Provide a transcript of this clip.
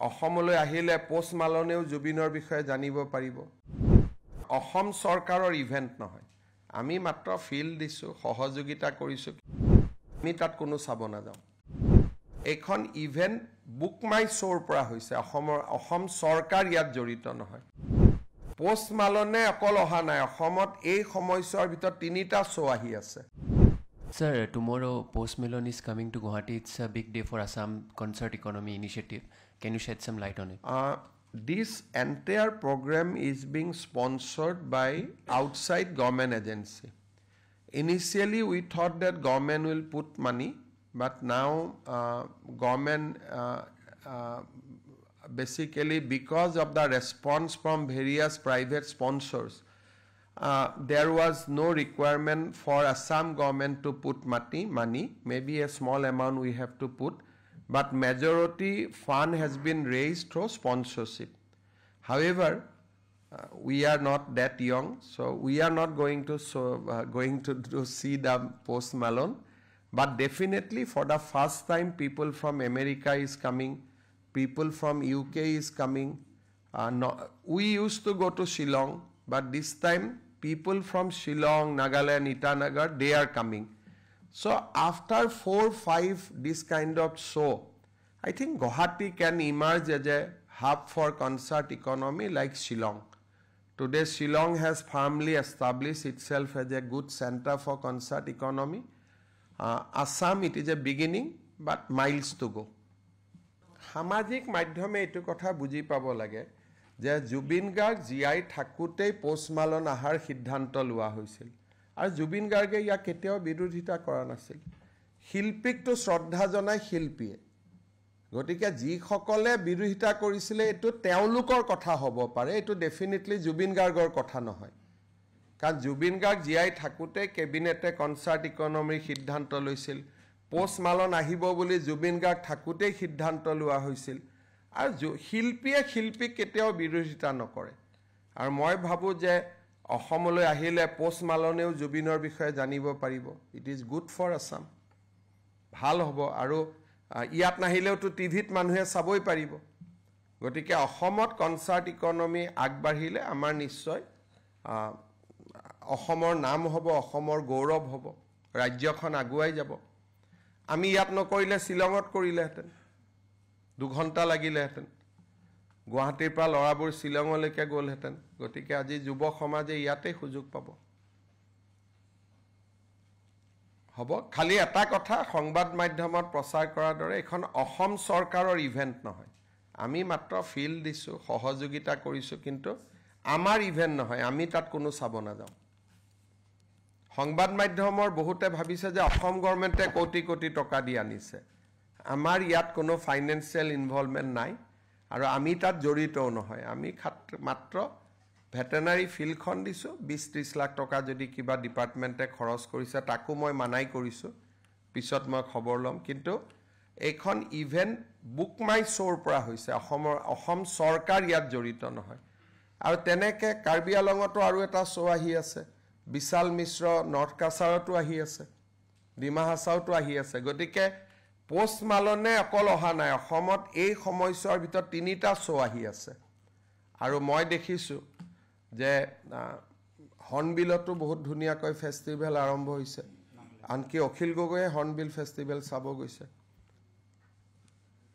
অসমলৈ আহিলে পোষ্ট মালনেও জুবিনৰ বিষয়ে জানিব পাৰিব অসম চৰকাৰৰ ইভেন্ট নহয় আমি মাত্ৰ ফিল দিছো সহযোগিতা কৰিছো আমি তাত কোনো চাব না যাও এখন ইভেন্ট বুক মাই শোৰ পৰা হৈছে অসম চৰকাৰ ইয়াত জড়িত নহয় পোষ্ট মালনে অকল অহা নাই অসমত এই সময়ছোৱাৰ ভিতৰত তিনিটা শো আহি আছে Sir, tomorrow Post Malone is coming to Guwahati. It's a big day for Assam Concert Economy Initiative. Can you shed some light on it? This entire program is being sponsored by outside government agency. Initially, we thought that government will put money, but now government basically because of the response from various private sponsors, there was no requirement for Assam government to put money, maybe a small amount we have to put, but majority fund has been raised through sponsorship. However, we are not that young, so we are not going to see the Post Malone, but definitely for the first time people from America is coming, people from UK is coming. We used to go to Shillong, but this time people from Shillong, Nagaland, Itanagar, they are coming. So after 4-5 this kind of show, I think Guwahati can emerge as a hub for concert economy like Shillong. Today Shillong has firmly established itself as a good center for concert economy. Assam, it is a beginning, but miles to go. সামাজিক মাধ্যমে এটো কথা বুজি পাব লাগে যে Zubeen Garg GI ঠাকুতেই post মালন আহাৰ সিদ্ধান্ত লোৱা হৈছিল আৰু জুবিন গাৰ্গে ইয়া কেতিয়াও বিৰোধিতা কৰা নাছিল শিল্পীকটো শ্ৰদ্ধা জনাই শিল্পীয়ে গতিকে যি সকলে বিৰোধিতা কৰিছিল এটো তেওঁলোকৰ কথা হ'ব পাৰে এটো ডেফিনেটলি জুবিন গাৰ্গৰ কথা নহয় কাৰণ জুবিন গাৰ্গ জিআই ঠাকুতে কেবিনেটে কনসাৰ্ট ইকনমিৰ সিদ্ধান্ত লৈছিল পোষ্ট মালন আহিব বুলি জুবিন গাৰ্গ ঠাকুতেই সিদ্ধান্ত লোৱা হৈছিল আৰু শিল্পীক কেতিয়াও বিৰোধিতা নকৰে আৰু মই ভাবো যে অসমলৈ আহিলে পোষ্ট মালনেও জুবিনৰ বিষয়ে জানিব পাৰিব it is good for Assam ভাল হ'ব আৰু ইয়াত নাহিলেওতো টিভিত মানুহে চাবই পাৰিব গতিকে অসমত কনসাৰ্ট ইকনমি আগবাঢ়িলে আমাৰ নিশ্চয় অসমৰ নাম হ'ব অসমৰ গৌৰৱ হ'ব ৰাজ্যখন আগুৱাই যাব আমি ইয়াত নকৰিলে শিলঙত কৰিলেহেঁতেন 2 ঘণ্টা লাগিলেহেঁতেন গুৱাহাটীৰ পৰা লৰাবোৰ শিলঙলৈকে গ'লহেঁতেন গতিকে আজি যুৱ সমাজে ইয়াতে সুযোগ পাব হ'ব খালি এটা কথা সংবাদ মাধ্যমত প্ৰচাৰ কৰাৰ দৰে এখন অসম চৰকাৰৰ ইভেন্ট নহয় আমি মাত্ৰ ফিল দিছো সহযোগিতা কৰিছো কিন্তু আমাৰ ইভেন্ট নহয় আমি তাত কোনো চাব না যাও সংবাদ মাধ্যমৰ বহুতে ভাবিছে যে অসম গভৰ্ণমেণ্টে কোটি কোটি টকা দি আনিছে আমাৰ ইয়াত কোনো ফাইনান্সিয়াল ইনভলভমেন্ট নাই আৰু আমি তাত জড়িতও নহয় আমি মাত্ৰ ভেটেনাৰী ফিল্ডখন দিছো 20-30 লাখ টকা যদি কিবা ডিপাৰ্টমেন্টে খৰচ কৰিছে তাকো মই মানাই কৰিছো পিছত মই খবৰ লম কিন্তু এখন ইভেন্ট বুক মাই শোৰ পৰা হৈছে অসম চৰকাৰ ইয়াত জড়িত নহয় আৰু তেনেকে কাৰ্বি আলঙতো আৰু এটা শো আহি আছে বিশাল মিশ্ৰ নৰ্থ কাছাৰতো আহি আছে ডিমা হাছাওতো আহি আছে গতিকে পোষ্ট মালনে অকল অহা নাই অসমত এই সময়ছোৱাৰ ভিতৰত তিনিটা শো আহি আছে আৰু মই দেখিছো যে হৰ্ণবিলতো বহুত ধুনীয়াকৈ ফেষ্টিভেল আৰম্ভ হৈছে আনকি অখিল গগৈয়ে হৰ্ণবিল ফেষ্টিভেল চাব গৈছে